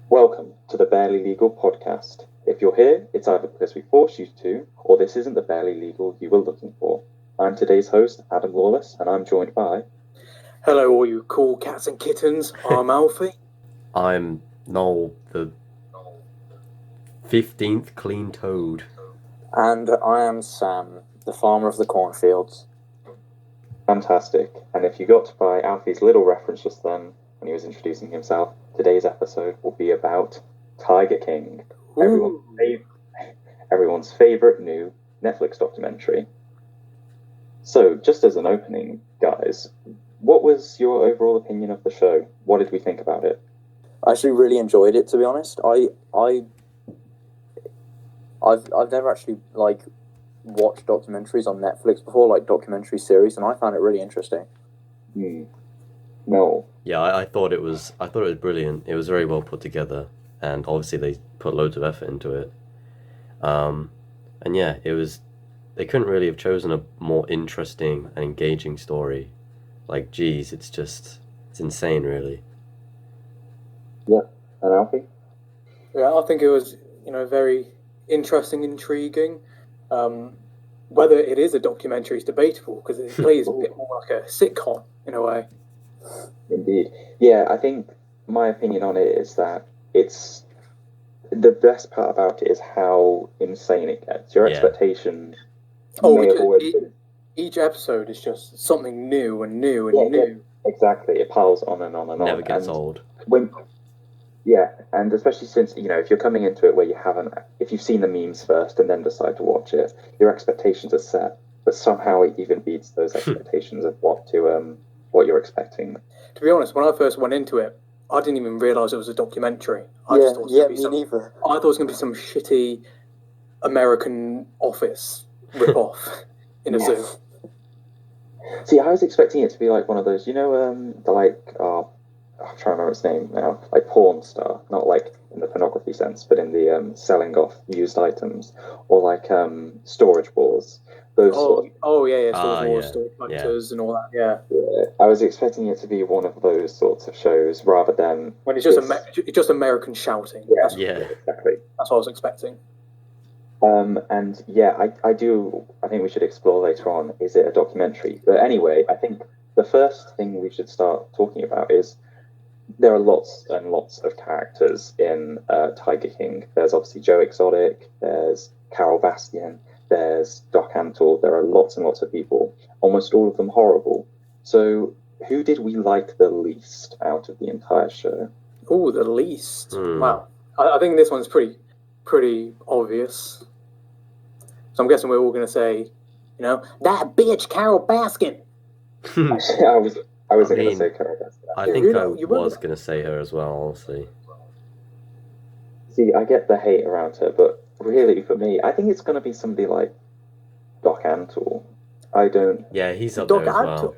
Welcome to the Barely Legal podcast. If you're here, it's either because we forced you to, or this isn't the Barely Legal you were looking for. I'm today's host, Adam Lawless, and I'm joined by... Hello, all you cool cats and kittens. I'm Alfie. I'm Noel, the 15th clean toad. And I am Sam, the farmer of the cornfields. Fantastic. And if you got by Alfie's little reference just then, when he was introducing himself, today's episode will be about Tiger King, everyone's favorite new Netflix documentary. So, just as an opening, guys, what was your overall opinion of the show? What did we think about it? I actually really enjoyed it, to be honest. I've never actually watched documentaries on Netflix before, like documentary series, and I found it really interesting. No. Yeah, I thought it was brilliant. It was very well put together, and obviously they put loads of effort into it. And yeah, they couldn't really have chosen a more interesting and engaging story. Like, geez, it's insane, really. Yeah, and Alfie? Yeah, I think it was, very interesting, intriguing. Whether it is a documentary is debatable because it plays a bit more like a sitcom in a way. Indeed. Yeah, I think my opinion on it is that it's the best part about it is how insane it gets. Your expectations may have always been... Each episode is just something new and new and new. Yeah, exactly. It piles on and on and on. Never gets old. And especially since, if you're coming into it where if you've seen the memes first and then decide to watch it, your expectations are set, but somehow it even beats those expectations of what you're expecting. To be honest, when I first went into it, I didn't even realise it was a documentary. Me neither. I thought it was going to be some shitty American Office rip-off in a zoo. See, I was expecting it to be like one of those, I'm trying to remember its name now, like Porn Star, not like in the pornography sense, but in the selling off used items, or like Storage Wars. Storage Wars, Storage Hunters, and all that. Yeah, I was expecting it to be one of those sorts of shows rather than when it's just American shouting. Yeah, exactly. That's what I was expecting. And yeah, I think we should explore later on, is it a documentary? But anyway, I think the first thing we should start talking about is there are lots and lots of characters in Tiger King. There's obviously Joe Exotic, there's Carol Baskin, there's Doc Antle. There are lots and lots of people, almost all of them horrible. So who did we like the least out of the entire show? Oh, the least. Wow. I think this one's pretty obvious. So I'm guessing we're all going to say, that bitch Carol Baskin. I was going to say Carol Baskin. I think I was going to say her as well, honestly. See, I get the hate around her, but really, for me, I think it's going to be somebody like Doc Antle. I don't... Yeah, he's up there as well.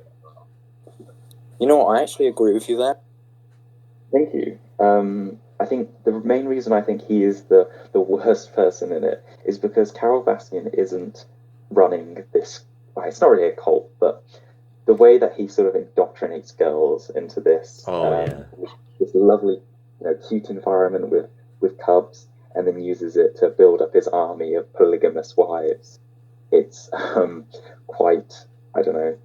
You know what, I actually agree with you there. Thank you. I think the main reason I think he is the worst person in it is because Carol Baskin isn't running this... Well, it's not really a cult, but the way that he sort of indoctrinates girls into this this lovely, cute environment with cubs, and then uses it to build up his army of polygamous wives. It's quite, I don't know,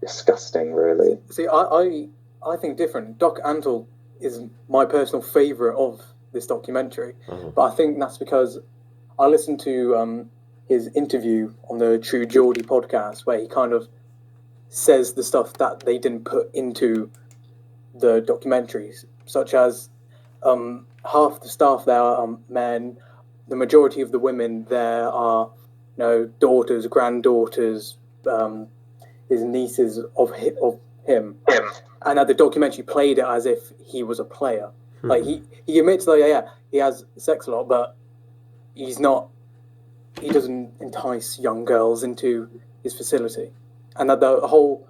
disgusting, really. See, I think different. Doc Antle is my personal favourite of this documentary, but I think that's because I listened to his interview on the True Geordie podcast, where he kind of says the stuff that they didn't put into the documentaries, such as half the staff there are men. The majority of the women there are, daughters, granddaughters, his nieces of him. And the documentary played it as if he was a player. Like he admits that he has sex a lot, but he doesn't entice young girls into his facility. And that the whole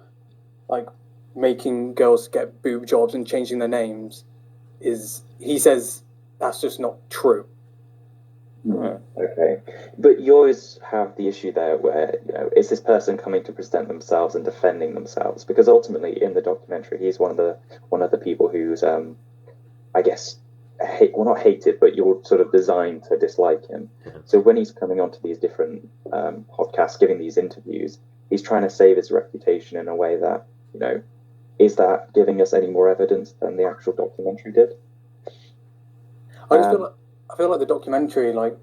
making girls get boob jobs and changing their names he says that's just not true. Okay, but yours have the issue there where, is this person coming to present themselves and defending themselves? Because ultimately in the documentary he's one of the people who's I guess not hated, but you're sort of designed to dislike him. Yeah. So when he's coming onto these different podcasts, giving these interviews, he's trying to save his reputation in a way that, is that giving us any more evidence than the actual documentary did? I feel like the documentary, like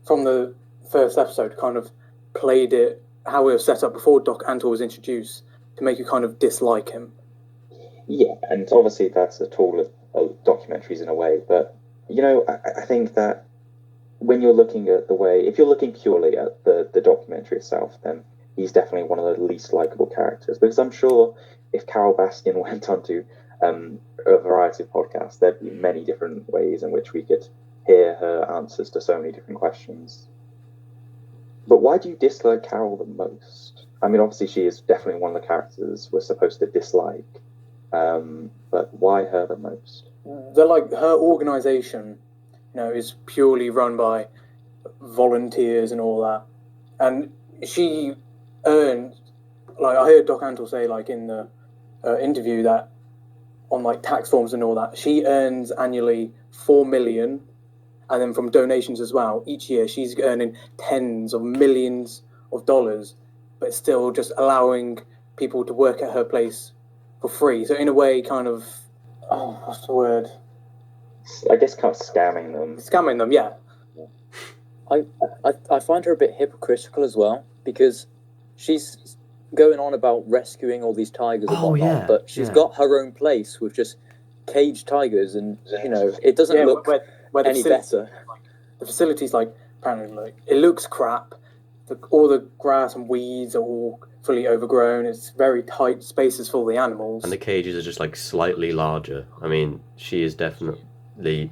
from the first episode, kind of played it how it was set up before Doc Antle was introduced to make you kind of dislike him. Yeah, and obviously that's a tool of documentaries in a way, but I think that when you're looking at the way, if you're looking purely at the documentary itself, then he's definitely one of the least likable characters, because I'm sure if Carol Baskin went onto a variety of podcasts, there'd be many different ways in which we could hear her answers to so many different questions. But why do you dislike Carol the most? I mean, obviously she is definitely one of the characters we're supposed to dislike, but why her the most? They're like, her organization, is purely run by volunteers and all that, and she earned, like I heard Doc Antle say, like in the interview, that on like tax forms and all that, she earns annually $4 million, and then from donations as well. Each year she's earning tens of millions of dollars, but still just allowing people to work at her place for free. So in a way, kind of, what's the word? I guess kind of scamming them. Scamming them, yeah. I find her a bit hypocritical as well, because she's going on about rescuing all these tigers and whatnot, but she's got her own place with just caged tigers, and it doesn't look where any better. The facility's like, apparently, like, it looks crap. All the grass and weeds are all fully overgrown. It's very tight spaces for the animals. And the cages are just like slightly larger. I mean, she is definitely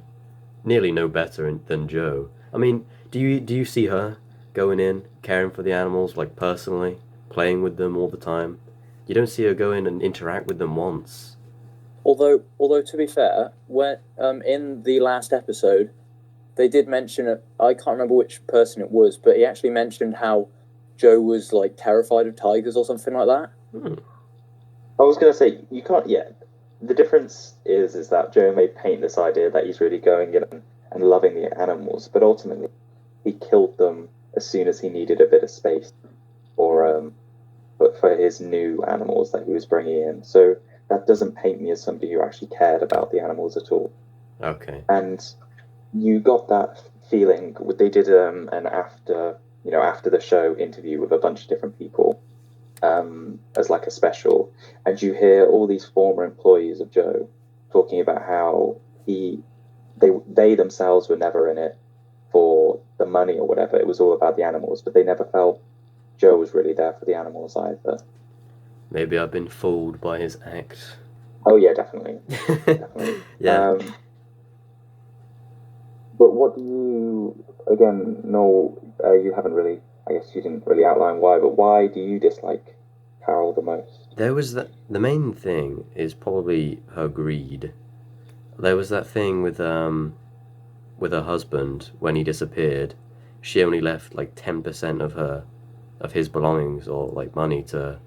nearly no better than Joe. I mean, do you see her going in, caring for the animals, like personally, playing with them all the time? You don't see her go in and interact with them once. Although to be fair, when in the last episode, they did mention it. I can't remember which person it was, but he actually mentioned how Joe was like terrified of tigers or something like that. I was going to say, you can't. Yeah, the difference is that Joe may paint this idea that he's really going in and loving the animals, but ultimately he killed them as soon as he needed a bit of space for his new animals that he was bringing in. So that doesn't paint me as somebody who actually cared about the animals at all. Okay. And you got that feeling. They did an after the show interview with a bunch of different people as like a special, and you hear all these former employees of Joe talking about how they themselves were never in it for the money or whatever. It was all about the animals, but they never felt Joe was really there for the animals either. Maybe I've been fooled by his act. Oh yeah, definitely. Definitely. Yeah. But what do you, again, Noel, you haven't really, I guess you didn't really outline why, but why do you dislike Carol the most? There was the main thing is probably her greed. There was that thing with her husband when he disappeared. She only left like 10% of his belongings or like money to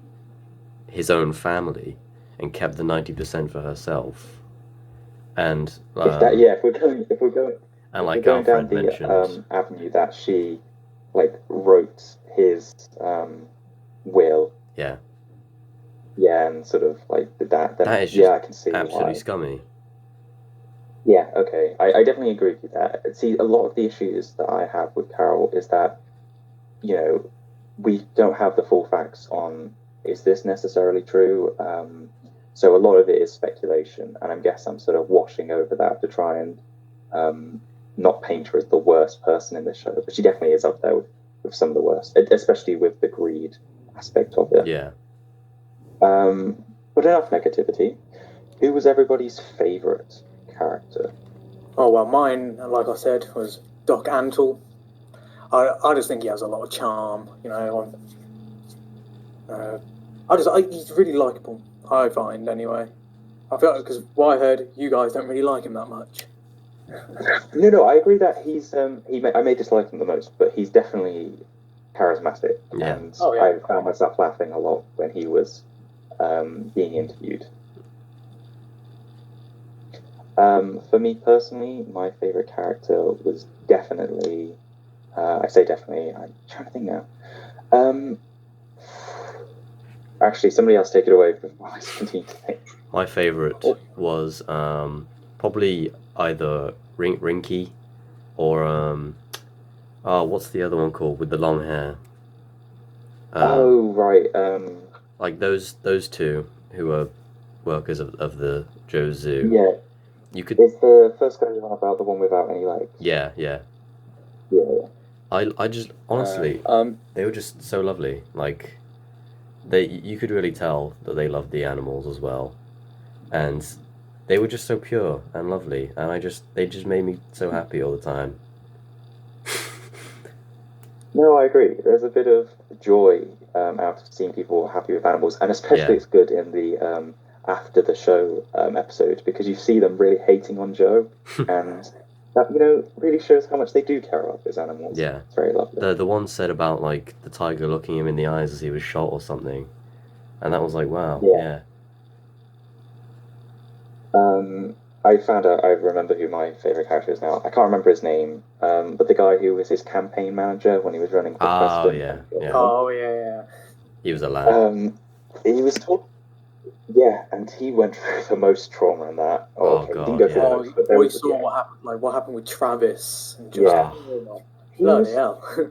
his own family and kept the 90% for herself. And if we're going and like going down Alfred mentioned, the avenue that she like wrote his will. Yeah. Yeah, and sort of like did that. Then, that is just I can see absolutely why. scummy. Yeah, okay. I definitely agree with you there. See, a lot of the issues that I have with Carol is that, we don't have the full facts on, is this necessarily true? So a lot of it is speculation, and I guess I'm sort of washing over that to try and not paint her as the worst person in the show, but she definitely is up there with some of the worst, especially with the greed aspect of it. Yeah. But enough negativity. Who was everybody's favourite character? Oh well, mine, like I said, was Doc Antle. I just think he has a lot of charm, he's really likable. I find anyway. I feel like, because what I heard, you guys don't really like him that much. No, I agree that he's I may dislike him the most, but he's definitely charismatic. Yeah. And Oh, yeah. I found myself laughing a lot when he was being interviewed. For me personally, my favorite character was definitely. I say definitely. I'm trying to think now. Actually, somebody else take it away while I continue to think. My favorite was probably either Rinky or what's the other one called with the long hair? Oh right. Like those two who are workers of the Joe Zoo. Yeah. You could. It's the first guy you want about the one without any legs. Yeah. Yeah. I just honestly, they were just so lovely. Like, you could really tell that they loved the animals as well, and they were just so pure and lovely, and they just made me so happy all the time. No, I agree. There's a bit of joy out of seeing people happy with animals, and especially it's good in the after the show episode because you see them really hating on Joe, and that really shows how much they do care about those animals. Yeah, it's very lovely. The one said about like the tiger looking him in the eyes as he was shot or something, and that was like wow, yeah. I found out. I remember who my favorite character is now. I can't remember his name, but the guy who was his campaign manager when he was running for president. Oh yeah. He was a lad. He was told. Yeah, and he went through the most trauma in that. God, he didn't go through most, but we saw what happened with Travis. And just, bloody hell.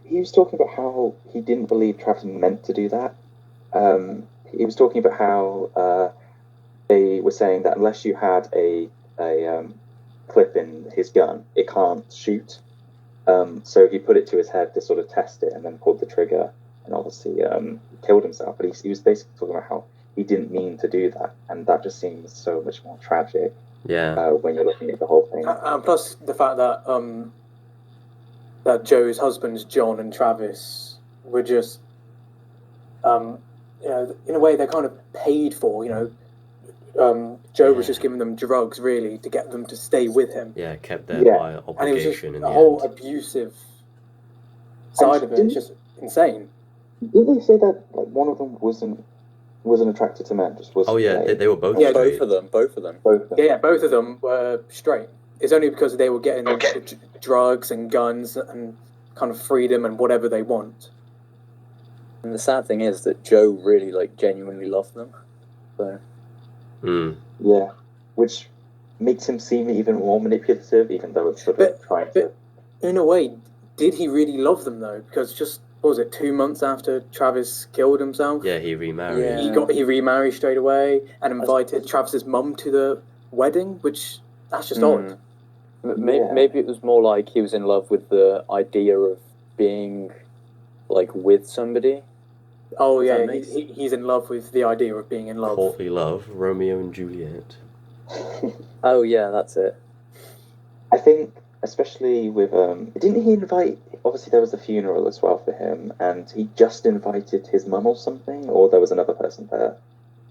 He was talking about how he didn't believe Travis meant to do that. He was talking about how they were saying that unless you had a clip in his gun, it can't shoot. So he put it to his head to sort of test it, and then pulled the trigger, and obviously killed himself. But he was basically talking about how he didn't mean to do that, and that just seems so much more tragic. Yeah. When you're looking at the whole thing, and plus the fact that that Joe's husbands, John and Travis, were just in a way they're kind of paid for. Joe was just giving them drugs really to get them to stay with him. Yeah, kept there by obligation. And it was just the whole abusive side of it. It's just insane. Didn't they say that like one of them wasn't attracted to men? Just wasn't. Oh yeah, they were both. Yeah, both of them. Yeah, both of them were straight. It's only because they were getting drugs and guns and kind of freedom and whatever they want. And the sad thing is that Joe really genuinely loved them. So. Yeah, which makes him seem even more manipulative, even though it's sort of trying to. In a way, did he really love them though? Because just what was it, 2 months after Travis killed himself? Yeah, he remarried. Yeah. He remarried straight away and invited Travis's mum to the wedding, which that's just odd. Maybe it was more like he was in love with the idea of being with somebody. Oh yeah, he's in love with the idea of being in love. Courtly love, Romeo and Juliet. Oh yeah, that's it. I think, especially with didn't he invite? Obviously, there was a funeral as well for him, and he just invited his mum or something, or there was another person there.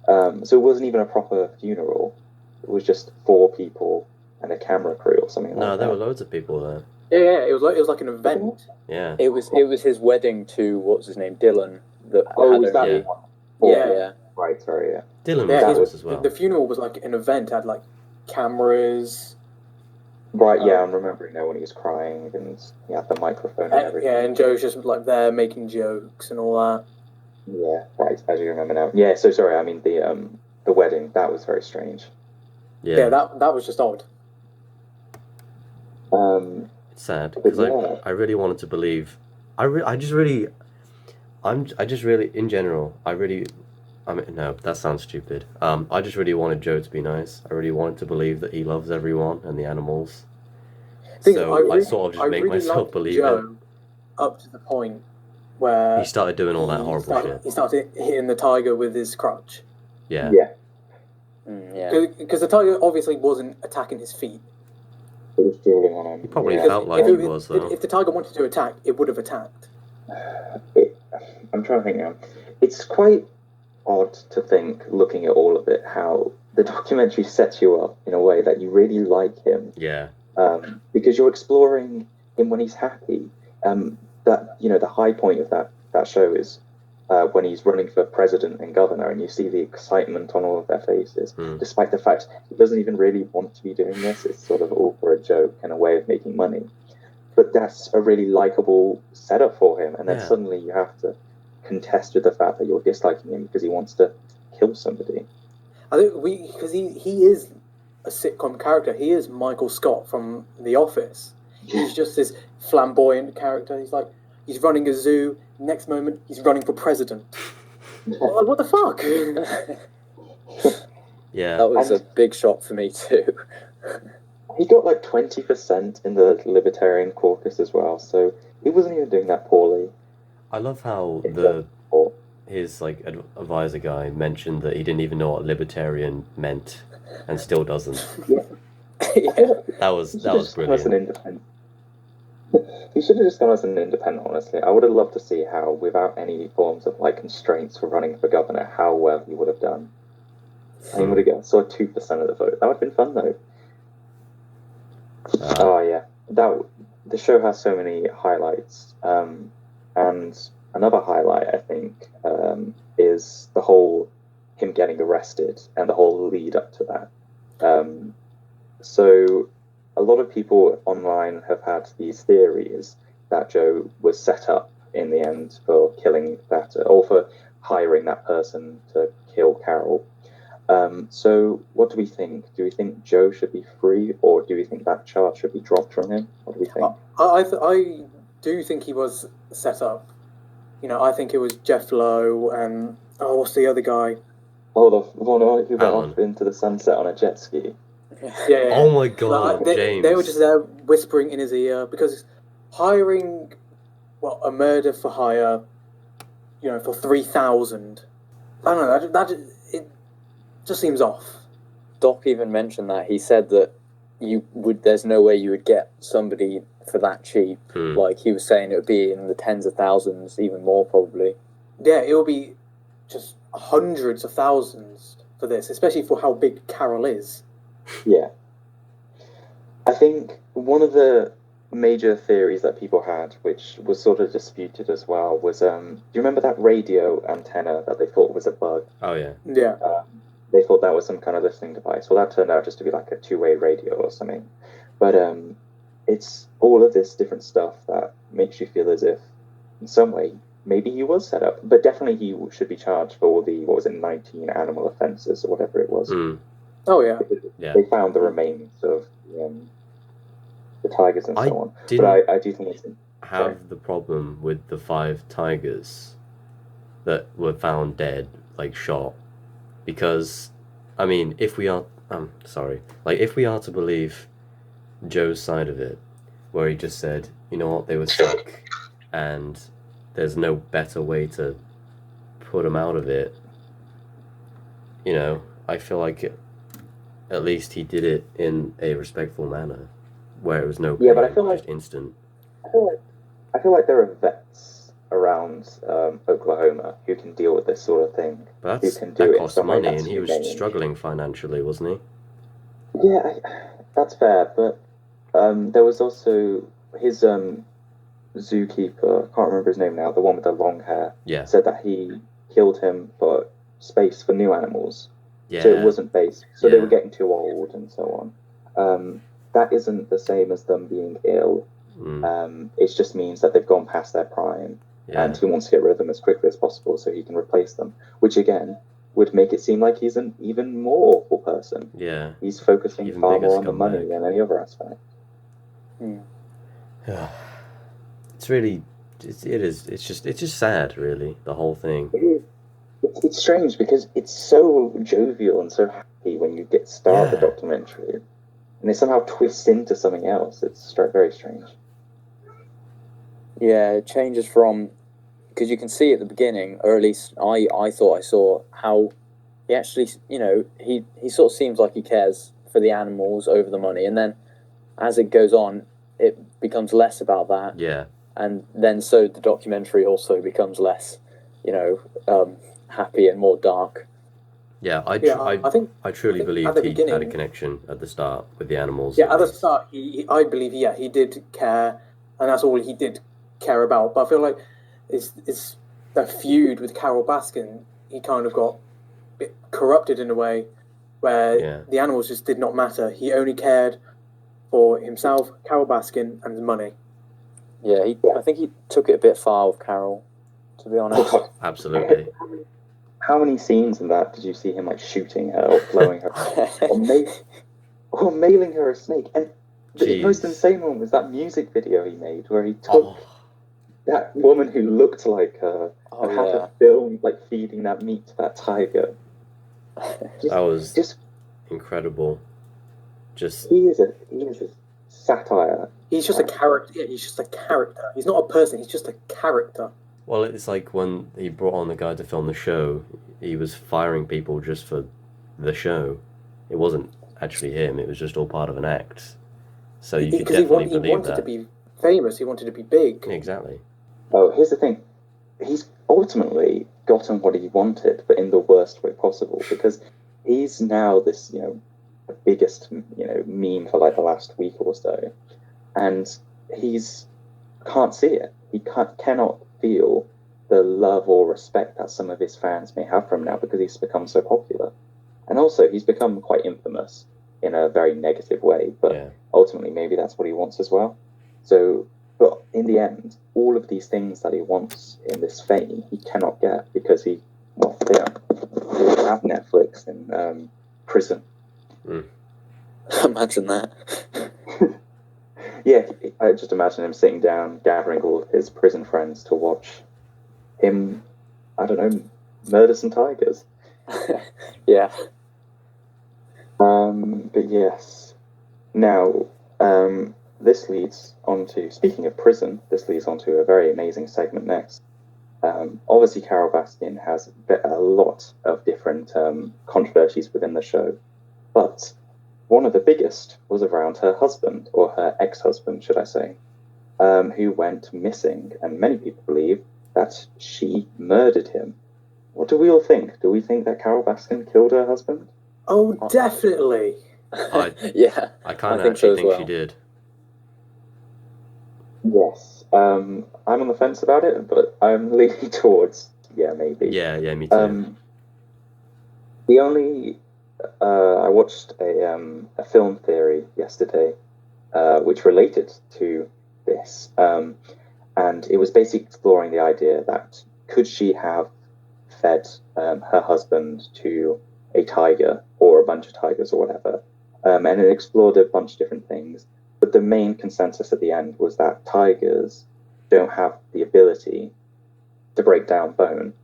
So it wasn't even a proper funeral. It was just 4 people and a camera crew or something. No, there were loads of people there. Yeah, it was like an event. Yeah, it was his wedding to what's his name, Dylan. Was that one? Yeah. Right, sorry, yeah. Dylan was as well. The funeral was like an event, had cameras. Right, yeah, I'm remembering now when he was crying and he had the microphone and everything. Yeah, and Joe's just there making jokes and all that. Yeah, right, as you remember now. Yeah, so sorry, I mean the wedding, that was very strange. Yeah, that was just odd. It's sad because I really wanted to believe. I just really, in general, no, that sounds stupid. I just really wanted Joe to be nice. I really wanted to believe that he loves everyone and the animals. I sort of just make myself believe Joe it. Up to the point where he started doing all that horrible shit. He started hitting the tiger with his crutch. Yeah. Yeah. Because the tiger obviously wasn't attacking his feet. It was drilling on him. He probably felt like he was, though. If the tiger wanted to attack, it would have attacked. I'm trying to think now. It's quite odd to think, looking at all of it, how the documentary sets you up in a way that you really like him. Yeah. Because you're exploring him when he's happy. That the high point of that show is when he's running for president and governor, and you see the excitement on all of their faces, despite the fact he doesn't even really want to be doing this. It's sort of all for a joke and a way of making money. But that's a really likable setup for him, and then suddenly you have to contest with the fact that you're disliking him because he wants to kill somebody. I think because he is a sitcom character. He is Michael Scott from The Office. He's just this flamboyant character. He's running a zoo. Next moment, he's running for president. What the fuck? Yeah, that was a big shock for me too. He got like 20% in the Libertarian caucus as well, so he wasn't even doing that poorly. I love how his like advisor guy mentioned that he didn't even know what libertarian meant, and still doesn't. Yeah. That was brilliant. He should have just gone as an independent, honestly. I would have loved to see how, without any forms of like constraints for running for governor, how well he would have done. And he would have got 2% of the vote. That would have been fun, though. The show has so many highlights. And another highlight, I think, is the whole him getting arrested and the whole lead up to that. So a lot of people online have had these theories that Joe was set up in the end for killing that, or for hiring that person to kill Carol. So what do we think? Do we think Joe should be free, or do we think that charge should be dropped from him? What do we think? I do think he was set up. I think it was Jeff Lowe and what's the other guy? Oh, the one who went off into the sunset on a jet ski. Yeah. Oh my god, James. They were just there whispering in his ear because hiring, a murder for hire, for 3,000. I don't know. It just seems off. Doc even mentioned that. He said that there's no way you would get somebody for that cheap. Like he was saying, it would be in the tens of thousands, even more probably. Yeah, it will be just hundreds of thousands for this, especially for how big Carol is. Yeah. I think one of the major theories that people had, which was sort of disputed as well, was do you remember that radio antenna that they thought was a bug? Oh yeah. Yeah. They thought that was some kind of listening device. Well, that turned out just to be like a two-way radio or something. But it's all of this different stuff that makes you feel as if, in some way, maybe he was set up. But definitely he should be charged for all the, 19 animal offences or whatever it was. Oh, yeah. They found the remains of the tigers and so on. But I do think it's... have the problem with the 5 tigers that were found dead, like shot. Because, I mean, if we are to believe Joe's side of it, where he just said, you know what, they were stuck, and there's no better way to put them out of it, I feel like at least he did it in a respectful manner, where it was no pain, but I feel like instant. I feel like there are vets around Oklahoma who can deal with this sort of thing. But that costs money, and he was struggling financially, wasn't he? Yeah, that's fair. But there was also his zookeeper. I can't remember his name now. The one with the long hair. Yeah. Said that he killed him for space for new animals. Yeah. So it wasn't based. So they were getting too old and so on. That isn't the same as them being ill. It just means that they've gone past their prime. Yeah. And he wants to get rid of them as quickly as possible so he can replace them. Which, again, would make it seem like he's an even more awful person. Yeah. He's focusing even far more on the money than any other aspect. It's really... It's just sad, really, the whole thing. It is. It's strange because it's so jovial and so happy when you start the documentary. And it somehow twists into something else. It's very strange. Yeah, it changes from... Because you can see at the beginning, or at least I thought I saw, how he actually, he sort of seems like he cares for the animals over the money. And then as it goes on, it becomes less about that. Yeah. And then so the documentary also becomes less, happy and more dark. Yeah, I truly believe he had a connection at the start with the animals. Yeah, at the start, I believe, he did care, and that's all he did care about. But I feel like it's that feud with Carol Baskin, he kind of got a bit corrupted in a way where the animals just did not matter. He only cared for himself, Carol Baskin, and his money. Yeah, I think he took it a bit far with Carol, to be honest. Absolutely. How many scenes in that did you see him like shooting her or blowing her or mailing her a snake? And the most insane one was that music video he made where he took that woman who looked like her and had her film like feeding that meat to that tiger. That was just incredible. He is a satire. He's just a character. Yeah, he's just a character. He's not a person. He's just a character. Well, it's like when he brought on the guy to film the show, he was firing people just for the show. It wasn't actually him. It was just all part of an act. So you could definitely believe that. He wanted to be famous. He wanted to be big. Exactly. Oh, here's the thing. He's ultimately gotten what he wanted, but in the worst way possible, because he's now this, the biggest, meme for like the last week or so, and can't see it. He cannot feel the love or respect that some of his fans may have for him now because he's become so popular, and also he's become quite infamous in a very negative way. But ultimately, maybe that's what he wants as well. So. But in the end, all of these things that he wants in this fame, he cannot get because he have Netflix in prison. Imagine that. Yeah, I just imagine him sitting down, gathering all of his prison friends to watch him, I don't know, murder some tigers. Yeah. But yes. Now, this leads on to, speaking of prison, this leads on to a very amazing segment next. Obviously, Carol Baskin has a lot of different controversies within the show, but one of the biggest was around her husband, or her ex-husband, should I say, who went missing, and many people believe that she murdered him. What do we all think? Do we think that Carol Baskin killed her husband? Oh, definitely. Yeah. I kind of actually think she did. Yes, I'm on the fence about it, but I'm leaning towards maybe. Yeah, me too. I watched a film theory yesterday, which related to this, and it was basically exploring the idea that could she have fed her husband to a tiger or a bunch of tigers or whatever, and it explored a bunch of different things. But the main consensus at the end was that tigers don't have the to break down bone,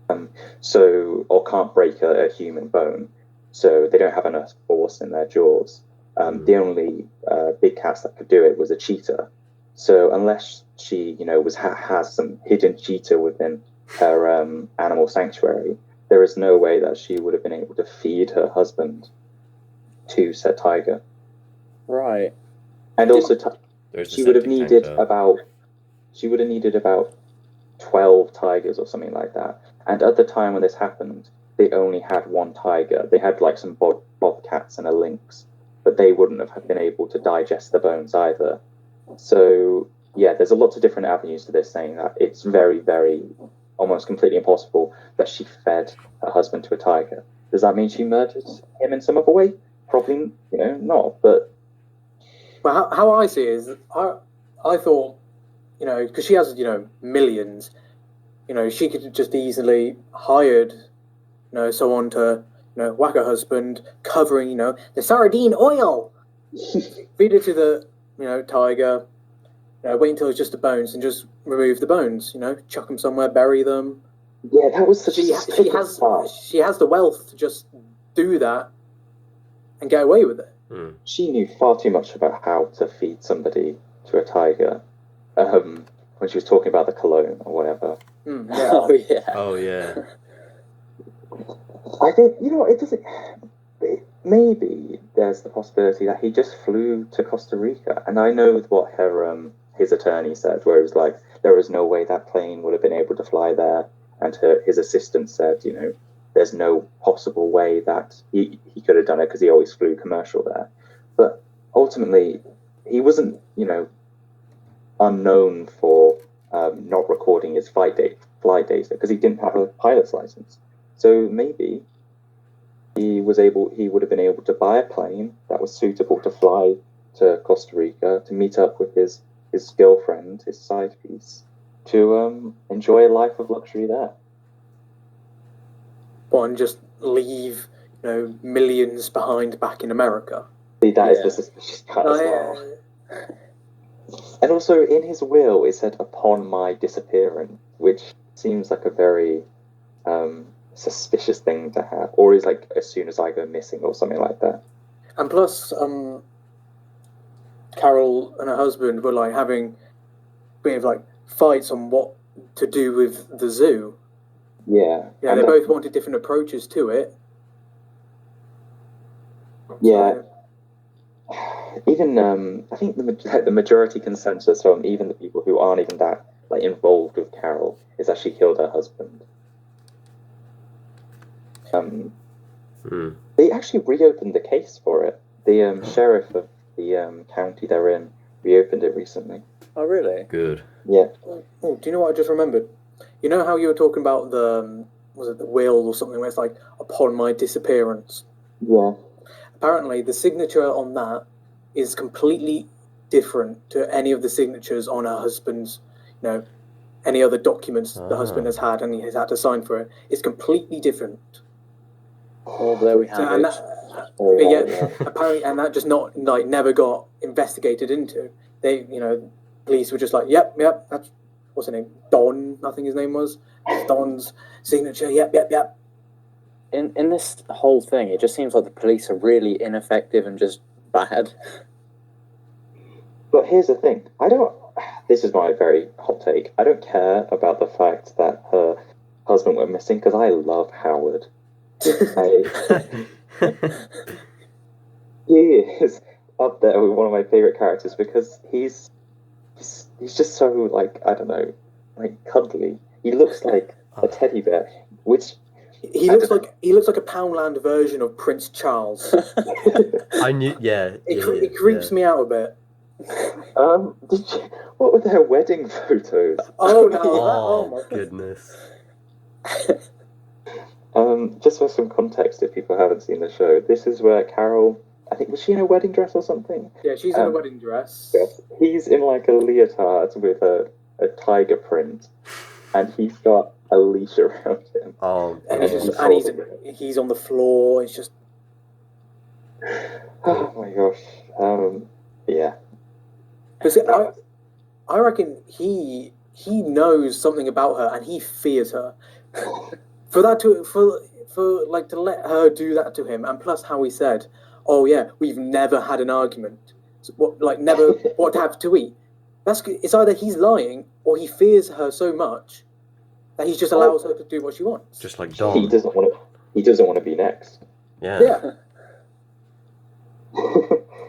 or can't break a human bone, so they don't have enough force in their jaws. The only big cats that could do it was a cheetah. So unless she, has some hidden cheetah within her animal sanctuary, there is no way that she would have been able to feed her husband to said tiger. Right. And also, she would have needed about 12 tigers or something like that. And at the time when this happened, they only had one tiger. They had like some bobcats and a lynx, but they wouldn't have been able to digest the bones either. So yeah, there's a lot of different avenues to this, saying that it's very, very, almost completely impossible that she fed her husband to a tiger. Does that mean she murdered him in some other way? Probably, not. But how I see it is, I thought, because she has, millions, she could just easily hired, someone to, whack her husband, covering, the sardine oil, feed it to the, tiger, wait until it's just the bones and just remove the bones, chuck them somewhere, bury them. Yeah, that was such she has the wealth to just do that and get away with it. She knew far too much about how to feed somebody to a tiger when she was talking about the cologne or whatever. Yeah. Oh yeah. I think, it doesn't... Maybe there's the possibility that he just flew to Costa Rica. And I know what his attorney said, where it was like, there was no way that plane would have been able to fly there. And his assistant said, there's no possible way that he could have done it because he always flew commercial there. But ultimately, he wasn't, unknown for not recording his flight fly data because he didn't have a pilot's license. So maybe he would have been able to buy a plane that was suitable to fly to Costa Rica to meet up with his girlfriend, his side piece, to enjoy a life of luxury there. And just leave, millions behind back in America. See, that is the suspicious part as well. And also, in his will, it said, "Upon my disappearance," which seems like a very suspicious thing to have. Or is like, as soon as I go missing, or something like that. And plus, Carol and her husband were like having fights on what to do with the zoo. Yeah. Yeah, they both wanted different approaches to it. Yeah. Even I think the majority consensus from even the people who aren't even that involved with Carol is that she killed her husband. They actually reopened the case for it. The sheriff of the county they're in reopened it recently. Oh, really? Good. Yeah. Oh, do you know what I just remembered? You know how you were talking about the will or something where it's like, "Upon my disappearance"? Yeah. Apparently, the signature on that is completely different to any of the signatures on her husband's, any other documents the husband has had and he has had to sign for it. It's completely different. Well, there we have it. Apparently, and that just never got investigated into. They, police were just like, yep, that's what's her name, Don, I think his name was. Don's signature. Yep. In this whole thing, it just seems like the police are really ineffective and just bad. But here's the thing. This is my very hot take. I don't care about the fact that her husband went missing because I love Howard. He is up there with one of my favorite characters because he's just so I don't know, cuddly. He looks like a teddy bear, which he looks like a Poundland version of Prince Charles. I knew, It creeps me out a bit. What were their wedding photos? Oh my goodness. Just for some context, if people haven't seen the show, this is where Carol, I think, was she in a wedding dress or something? Yeah, she's in a wedding dress. Yes. He's in a leotard with a tiger print, and he's got a leash around him. Oh, and he's on the floor. It's just, oh my gosh. Yeah. Because I reckon he knows something about her and he fears her. For to let her do that to him, and plus how he said, "Oh yeah, we've never had an argument. So never what to have to eat." It's either he's lying or he fears her so much that he just allows her to do what she wants. Just like Don. He doesn't want to be next. Yeah.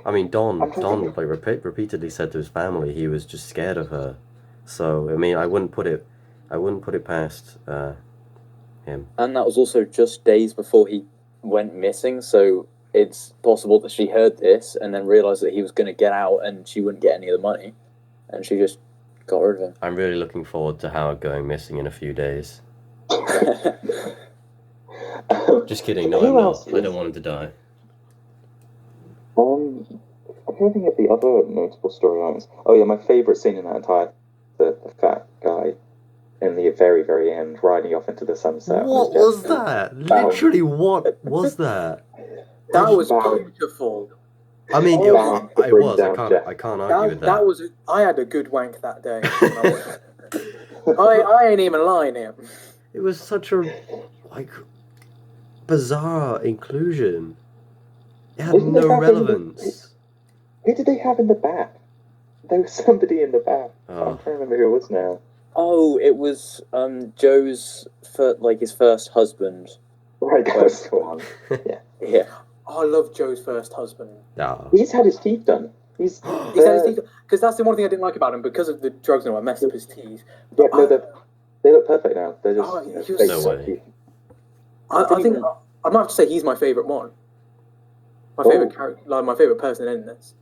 I mean, Don repeatedly said to his family he was just scared of her. So I mean, I wouldn't put it past him. And that was also just days before he went missing. So it's possible that she heard this and then realized that he was going to get out and she wouldn't get any of the money, and she just got rid of him. I'm really looking forward to Howard going missing in a few days. Just kidding. No, I'm not. I don't want him to die. I'm trying to think of the other notable storylines. Oh yeah, my favourite scene in that entire the fat guy in the very, very end riding off into the sunset. What was that? Literally, what was that? That was beautiful. I mean, it was. I can't argue with that. I had a good wank that day. I ain't even lying here. It was such a bizarre inclusion. It had no relevance. Who did they have in the back? There was somebody in the back. I'm trying to remember who it was now. Oh, it was Joe's his first husband. Right, that was the one. Yeah. Oh, I love Joe's first husband. He's had his teeth done. He's had his teeth, because that's the one thing I didn't like about him, because of the drugs and all. I messed up his teeth. Yeah, they look perfect now. They're just no way. I think I might have to say he's my favourite one. My favourite character, my favourite person in this.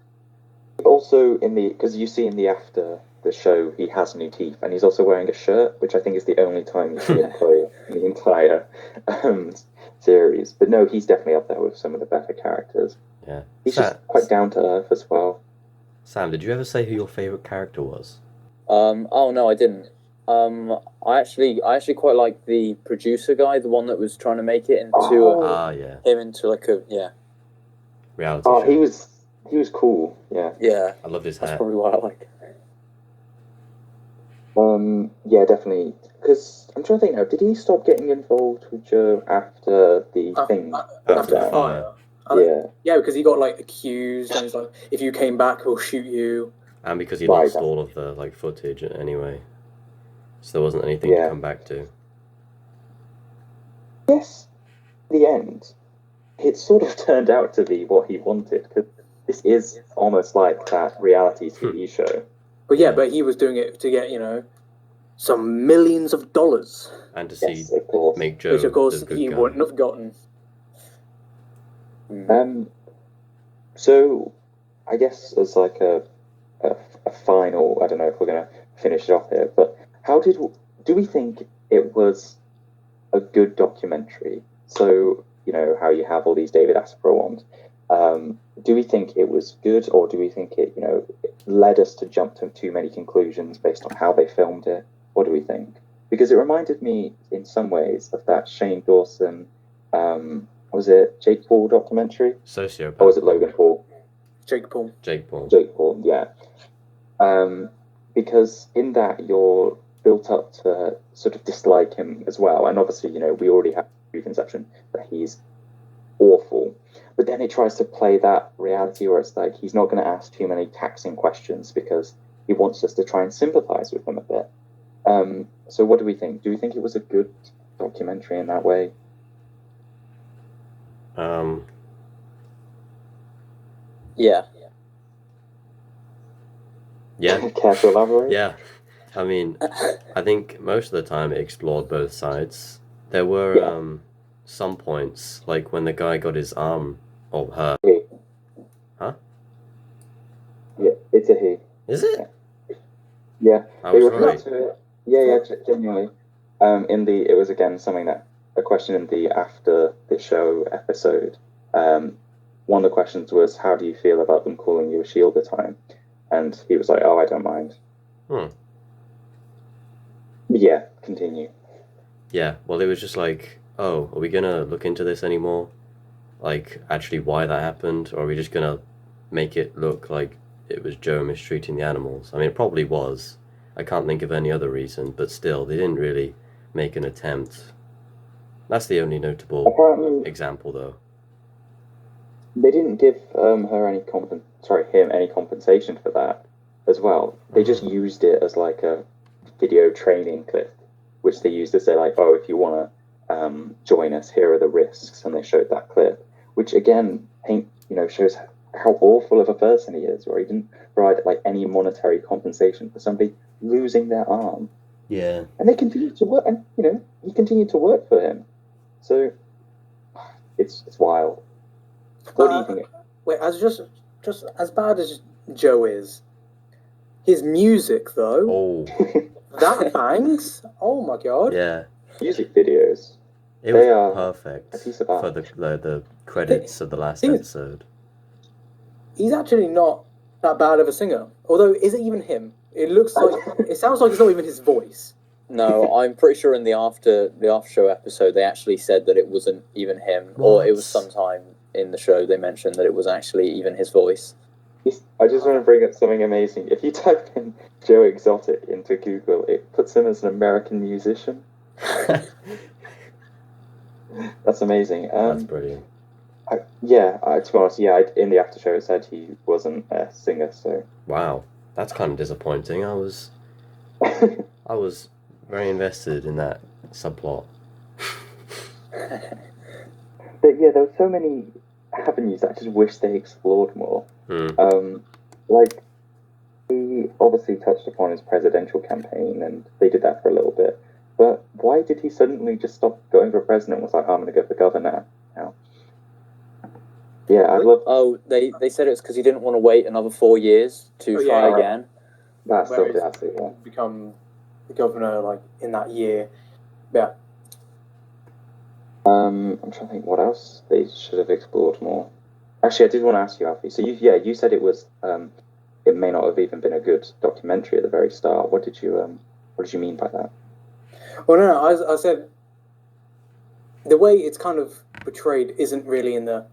Also, because you see in the after the show, he has new teeth, and he's also wearing a shirt, which I think is the only time you see him play in the entire um, series. But no, he's definitely up there with some of the better characters. Yeah. He's just quite down to earth as well. Sam, did you ever say who your favorite character was? Oh no, I didn't. I actually quite like the producer guy, the one that was trying to make it into Yeah. him into like a Reality Oh, show. he was cool. Yeah. yeah. I love his That's hair. probably why I like it. Yeah, definitely. Because I'm trying to think now, did he stop getting involved with Joe after the thing? After the down? fire. Yeah. because he got like accused, and he's like, if you came back, we'll shoot you. And because he Right, lost all of the like footage anyway, so there wasn't anything to come back to. Yes, the end, it sort of turned out to be what he wanted, because this is almost like that reality TV show. But yeah, but he was doing it to get some millions of dollars, And to see Yes, of course. make Joe which of course the good he guy. wouldn't have gotten. So I guess as like a final, I don't know if we're gonna finish it off here, but do we think it was a good documentary? So how you have all these David Attenborough ones. Do we think it was good, or do we think it it led us to jump to too many conclusions based on how they filmed it? What do we think? Because it reminded me in some ways of that Shane Dawson, was it Jake Paul documentary? Sociopath. Or was it Logan Paul? Jake Paul. Jake Paul. Jake Paul, yeah. Because in that you're built up to sort of dislike him as well, and obviously we already have preconception that he's awful, but then it tries to play that reality where it's like he's not going to ask too many taxing questions because he wants us to try and sympathize with him a bit. So what do we think? Do we think it was a good documentary in that way? Yeah. Yeah. Care to elaborate? Yeah. I mean, I think most of the time it explored both sides. There were some points, like when the guy got his arm, or her. He. Huh? Yeah, it's a he. Is it? Yeah. I They was referred right. to it. Yeah, genuinely. It was again something that a question in the after the show episode. One of the questions was, "How do you feel about them calling you a shield the time?" And he was like, "Oh, I don't mind." Yeah, continue. Yeah, well, it was just like, oh, are we gonna look into this anymore? Like, actually, why that happened? Or are we just gonna make it look like it was Joe mistreating the animals? I mean, it probably was. I can't think of any other reason, but still, they didn't really make an attempt. That's the only notable Apparently, example, though. they didn't give him any compensation for that as well. They just used it as like a video training clip, which they used to say like, "Oh, if you want to join us, here are the risks," and they showed that clip, which again shows how awful of a person he is, where he didn't provide like any monetary compensation for somebody losing their arm. Yeah. And they continued to work, and he continued to work for him. So it's wild. What do you think? Wait, as just as bad as Joe is, his music though, Oh, that bangs. Oh my god. yeah. Music videos. It They was are perfect a piece of for art. the credits of the last Thing is- episode. He's actually not that bad of a singer. Although, is it even him? It sounds like it's not even his voice. No, I'm pretty sure in the after show episode they actually said that it wasn't even him, or it was What? sometime in the show they mentioned that it was actually even his voice. I just want to bring up something amazing. If you type in Joe Exotic into Google, it puts him as an American musician. That's amazing. That's brilliant. to be honest, in the after show it said he wasn't a singer, so. Wow, that's kind of disappointing. I was very invested in that subplot. But yeah, there were so many avenues that I just wish they explored more. Like, he obviously touched upon his presidential campaign, and they did that for a little bit. But why did he suddenly just stop going for president and was like, "I'm going to go for governor now"? Yeah, I'd love. Oh, they said it was because he didn't want to wait another 4 years to try yeah. again. That's Whereas it. Yeah. become the governor like in that year. Yeah. I'm trying to think what else they should have explored more. Actually, I did want to ask you, Alfie. So you said it was it may not have even been a good documentary at the very start. What did you mean by that? Well, no, I said the way it's kind of portrayed isn't really in the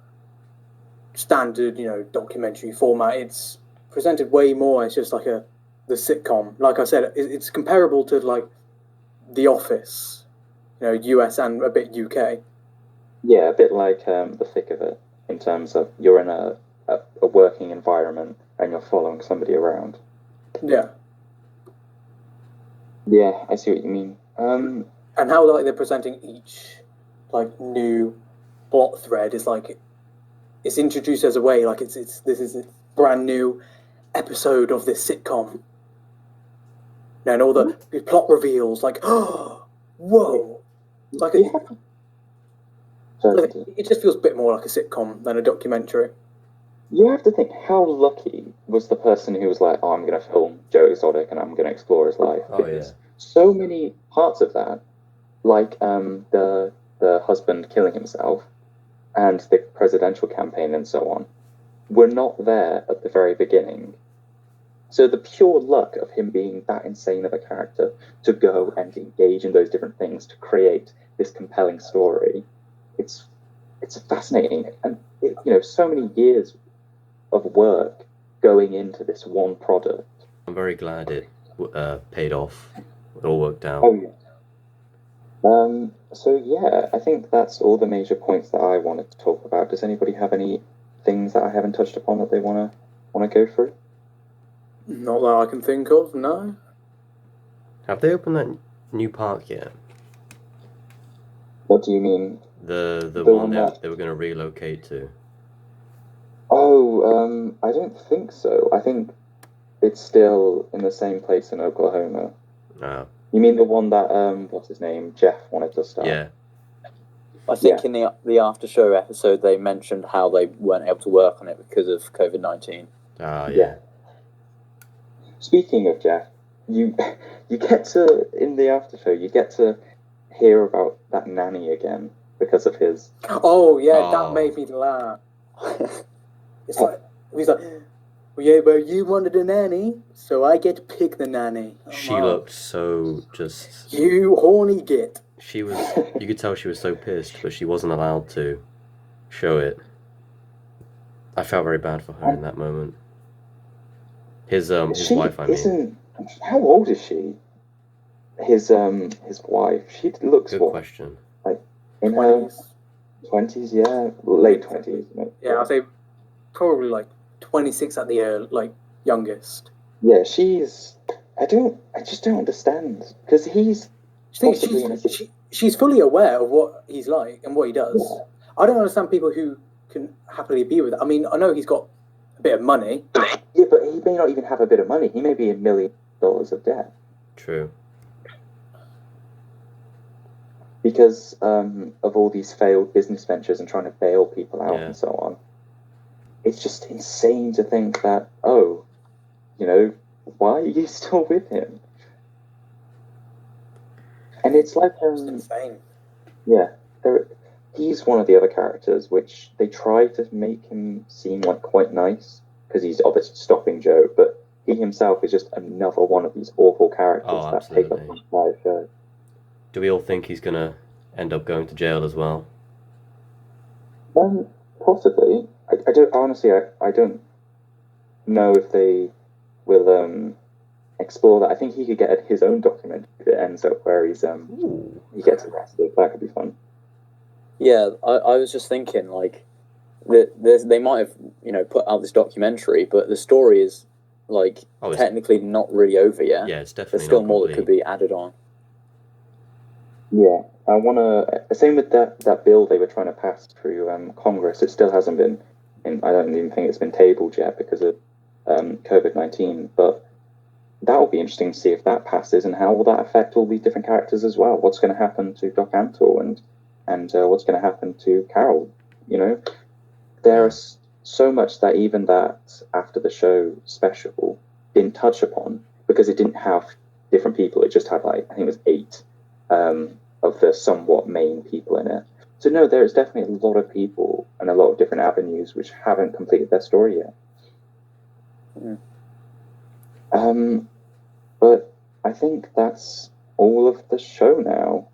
standard, documentary format. It's presented way more. It's just like the sitcom. Like I said, it's comparable to like The Office, US and a bit UK. Yeah, a bit like the thick of it, in terms of you're in a working environment and you're following somebody around. Yeah. Yeah, I see what you mean. And how like they're presenting each like new plot thread is like it's introduced as a way like this is a brand new episode of this sitcom. And all the plot reveals like whoa, like it just feels a bit more like a sitcom than a documentary. You have to think, how lucky was the person who was like, oh, I'm going to film Joe Exotic and I'm going to explore his life. Oh, yeah. So many parts of that, like the husband killing himself and the presidential campaign and so on, were not there at the very beginning. So the pure luck of him being that insane of a character to go and engage in those different things to create this compelling story, it's fascinating. And, so many years of work going into this one product. I'm very glad it paid off. It all worked out. Oh, yeah. So, yeah, I think that's all the major points that I wanted to talk about. Does anybody have any things that I haven't touched upon that they want to go through? Not that I can think of, no. Have they opened that new park yet? What do you mean? The one one that they were going to relocate to. Oh, I don't think so. I think it's still in the same place in Oklahoma. Oh. You mean the one that what's his name, Jeff, wanted to start? Yeah. I think in the after show episode they mentioned how they weren't able to work on it because of COVID-19. Ah, yeah. Speaking of Jeff, you get to, in the after show, you get to hear about that nanny again because of his. Oh yeah, that made me laugh. It's like he's like, well, yeah, but you wanted a nanny, so I get to pick the nanny. She looked so just. You horny git. She was. You could tell she was so pissed, but she wasn't allowed to show it. I felt very bad for her in that moment. His wife, I mean. How old is she? His wife. She looks Good question. Like in 20s. Her 20s, yeah, late 20s. Yeah, I'd say probably like 26 at the youngest. Yeah, she's. I just don't understand because he's. She's fully aware of what he's like and what he does. Yeah. I don't understand people who can happily be with it. I mean, I know he's got a bit of money. Yeah, but he may not even have a bit of money. He may be $1 million of debt. True. Because of all these failed business ventures and trying to bail people out and so on. It's just insane to think that, why are you still with him? And it's like... insane. Yeah. He's one of the other characters, which they try to make him seem like quite nice, because he's obviously stopping Joe, but he himself is just another one of these awful characters that take up the entire show. Do we all think he's going to end up going to jail as well? Possibly. I don't, honestly, I don't know if they will explore that. I think he could get his own documentary that ends up where he gets arrested. That could be fun. Yeah, I was just thinking, like, they might have, put out this documentary, but the story is, like, technically not really over yet. Yeah, it's definitely There's still more that could be added on. Yeah, I want to... Same with that bill they were trying to pass through Congress. It still hasn't been... I don't even think it's been tabled yet because of COVID-19, but that will be interesting to see if that passes and how will that affect all these different characters as well. What's going to happen to Doc Antle and what's going to happen to Carol, there's so much that even that after the show special didn't touch upon because it didn't have different people. It just had like, I think it was 8 of the somewhat main people in it. So no, there's definitely a lot of people and a lot of different avenues which haven't completed their story yet. But I think that's all of the show now.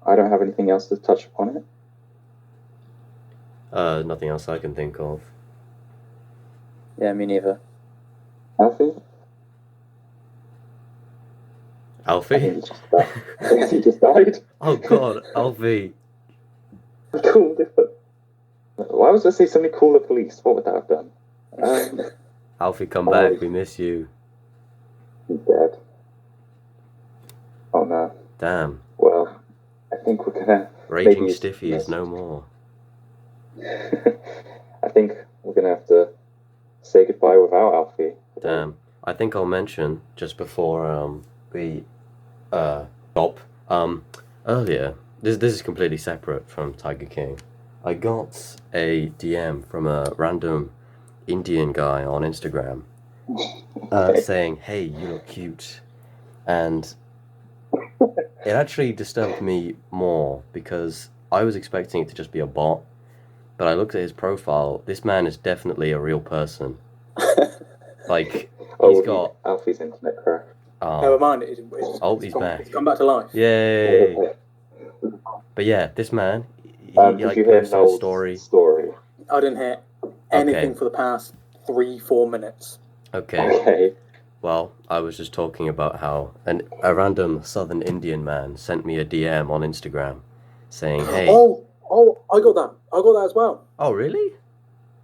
I don't have anything else to touch upon it. Nothing else I can think of. Yeah, me neither. Alfie? I Alfie? think he just died. Oh god, Alfie. Cool, different. Why was I say somebody call the police? What would that have done? Alfie, come back. We miss you. He's dead. Oh no. Damn. Well, I think we're gonna. Raging Stiffy is no more. I think we're gonna have to say goodbye without Alfie. Damn. I think I'll mention just before we stop. Earlier, this is completely separate from Tiger King. I got a DM from a random Indian guy on Instagram saying, "Hey, you look cute," and it actually disturbed me more because I was expecting it to just be a bot, but I looked at his profile. This man is definitely a real person. Like, he's got Alfie's internet crash. Never mind. He's back. It's come back to life. Yay! But yeah, this man, he Did you hear posted a Noel's story? I didn't hear anything Okay. for the past 3-4 minutes. Okay. Okay. Well, I was just talking about how a random Southern Indian man sent me a DM on Instagram saying, "Hey." Oh, I got that. I got that as well. Oh, really?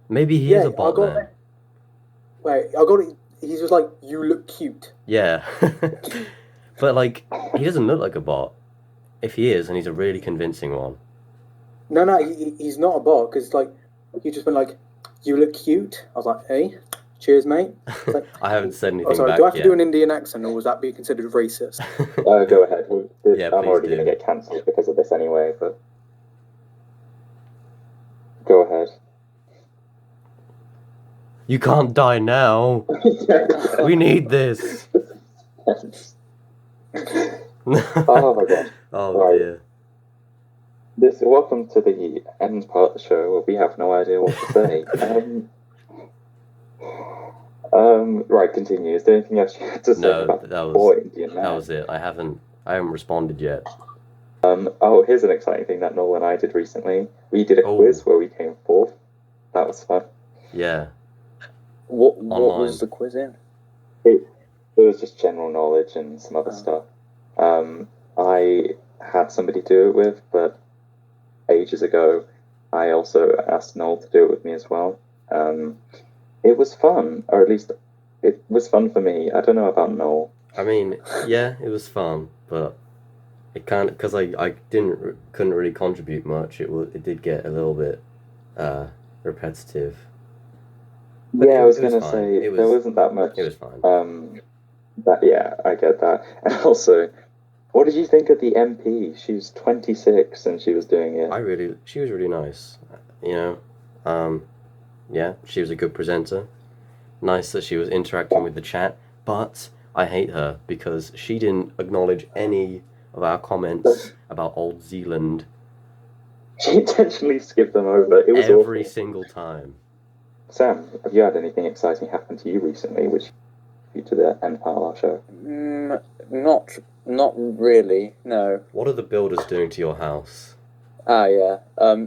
Maybe he is a bot I got then. it. Wait, I got it. He's just like, you look cute. Yeah. But like, he doesn't look like a bot. If he is, and he's a really convincing one. No, he's not a bot because like he just been like, you look cute. I was like, hey, cheers, mate. Like, I haven't said anything sorry, back do I have to yet. do an Indian accent or was that be considered racist? Go ahead. Yeah, I'm please already do. going to get cancelled because of this anyway, but go ahead. You can't die now. We need this. Oh my god. Oh Right. dear. Welcome to the end part of the show where we have no idea what to say. Right, continue. Is there anything else you had to say No, about that was- poor Indian man? That was it. I haven't responded yet. Oh, here's an exciting thing that Noel and I did recently. We did a Oh. quiz where we came 4th. That was fun. Yeah. What Online. was the quiz in? It was just general knowledge and some other Oh. stuff. I had somebody do it with, but ages ago, I also asked Noel to do it with me as well. It was fun, or at least it was fun for me. I don't know about Noel. I mean, yeah, it was fun, but it kind of, because I couldn't really contribute much. It did get a little bit repetitive. But Yeah, I was it was gonna fine. say It there was- wasn't that much. It was fine. But yeah, I get that. And also, what did you think of the MP? She was 26 and she was doing it. She was really nice, you know. Yeah, she was a good presenter. Nice that she was interacting with the chat, but I hate her because she didn't acknowledge any of our comments about Old Zealand She intentionally skipped them over. It was every awful. single time. Sam, have you had anything exciting happen to you recently, which due to the end part of our show? Not really. No. What are the builders doing to your house? Yeah.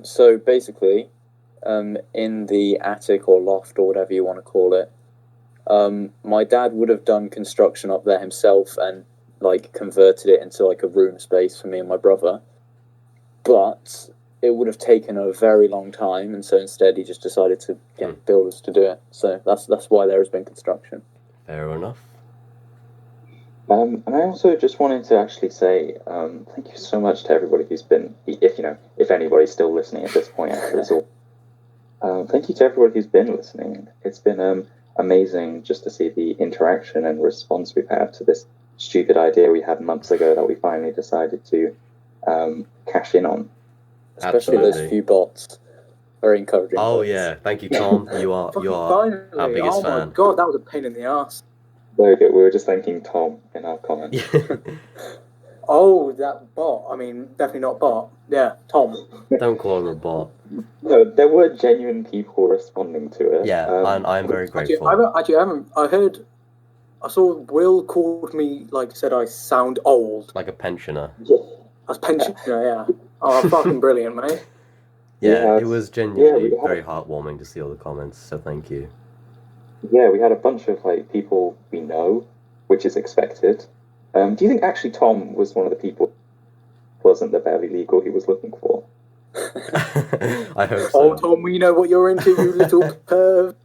So basically, in the attic or loft or whatever you want to call it, my dad would have done construction up there himself and like converted it into like a room space for me and my brother. But it would have taken a very long time, and so instead he just decided to get builders to do it. So that's why there has been construction. Fair enough. And I also just wanted to actually say thank you so much to everybody who's been, if anybody's still listening at this point after it's all. Thank you to everybody who's been listening. It's been amazing just to see the interaction and response we've had to this stupid idea we had months ago that we finally decided to cash in on. Especially Absolutely. those few bots. very encouraging. Oh points. yeah, thank you, Tom. You are Fucking our finally. biggest Oh my fan. god, that was a pain in the ass. Very good. We were just thanking Tom in our comments. Oh, that bot. I mean, definitely not bot. Yeah, Tom. Don't call him a bot. No, there were genuine people responding to it. Yeah, I'm very grateful. I heard. I saw Will called me, like, said I sound old. Like a pensioner. Yeah. I was pensioner, yeah. Oh, fucking brilliant, mate. Yeah, had- it was genuinely we had- very heartwarming to see all the comments. So thank you. Yeah, we had a bunch of like people we know, which is expected. Do you think actually Tom was one of the people who wasn't the barely legal he was looking for? I hope Oh, so. Tom, we know what you're into, you little perv.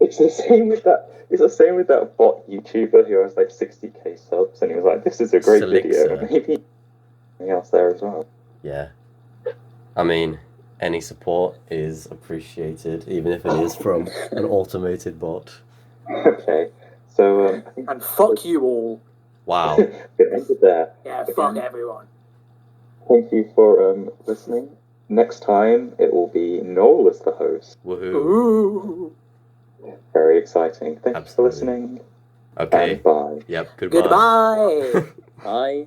It's the same with that. It's the same with that bot YouTuber who has like 60k subs, and he was like, "This is a great video." Selixa. Maybe something else there as well. Yeah. I mean, any support is appreciated, even if it is from an automated bot. Okay, so I think And fuck you all. Wow. we'll end it there. Yeah, fuck everyone. Thank you for listening. Next time it will be Noel as the host. Woohoo. Ooh. Very exciting. Thank you for Absolutely. listening. Okay. And bye. Yep. Goodbye. Goodbye. Bye.